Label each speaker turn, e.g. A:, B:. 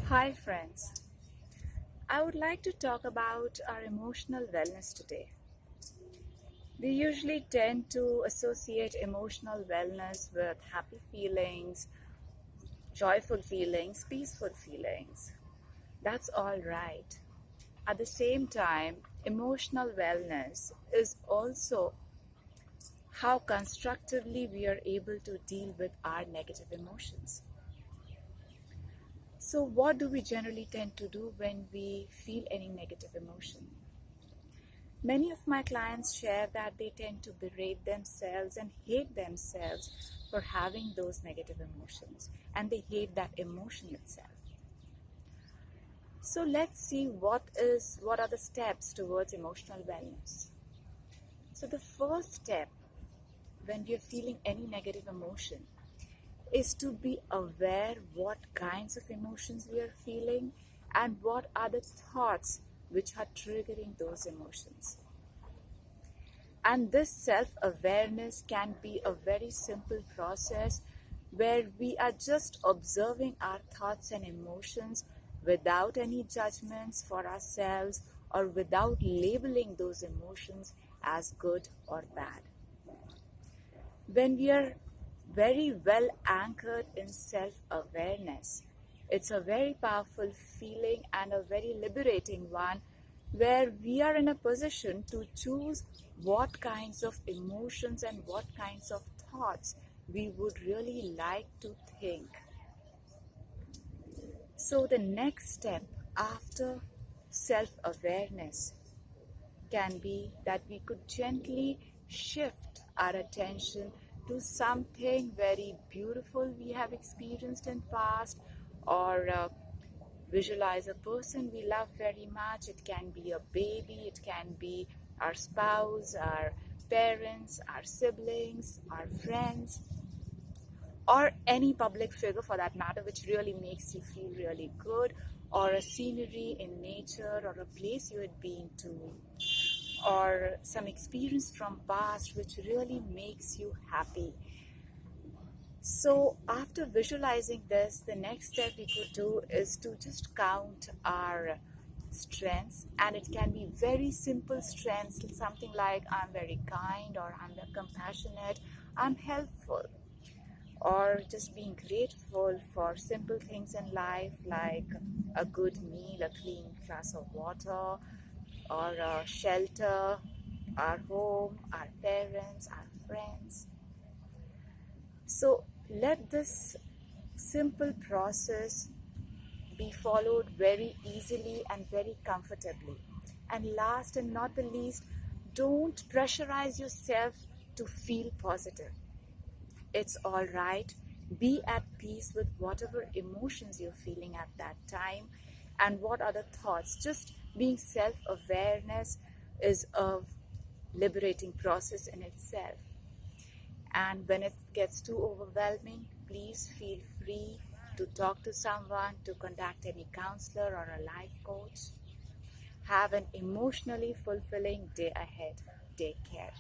A: Hi, friends. I would like to talk about our emotional wellness today. We usually tend to associate emotional wellness with happy feelings, joyful feelings, peaceful feelings. That's all right. At the same time, emotional wellness is also how constructively we are able to deal with our negative emotions. So, what do we generally tend to do when we feel any negative emotion? Many of my clients share that they tend to berate themselves and hate themselves for having those negative emotions, and they hate that emotion itself. So let's see what are the steps towards emotional wellness. So the first step when we are feeling any negative emotion is to be aware what kinds of emotions we are feeling and what are the thoughts which are triggering those emotions. And this self awareness can be a very simple process where we are just observing our thoughts and emotions without any judgments for ourselves or without labeling those emotions as good or bad. When we are very well anchored in self awareness, it's a very powerful feeling and a very liberating one where we are in a position to choose what kinds of emotions and what kinds of thoughts we would really like to think. So, the next step after self awareness can be that we could gently shift our attention to something very beautiful we have experienced in past, or visualize a person we love very much. It can be a baby, it can be our spouse, our parents, our siblings, our friends, or any public figure for that matter, which really makes you feel really good, or a scenery in nature, or a place you had been to, or some experience from past which really makes you happy. So after visualizing this, the next step we could do is to just count our strengths, and it can be very simple strengths, something like I'm very kind, or I'm compassionate, I'm helpful, or just being grateful for simple things in life like a good meal, a clean glass of water, or a shelter, our home, our parents, our friends. So let this simple process be followed very easily and very comfortably. And last and not the least, don't pressurize yourself to feel positive. It's all right. Be at peace with whatever emotions you're feeling at that time and what are the thoughts. Just being self awareness is a liberating process in itself. And when it gets too overwhelming, please feel free to talk to someone, to contact any counselor or a life coach. Have an emotionally fulfilling day ahead. Take care.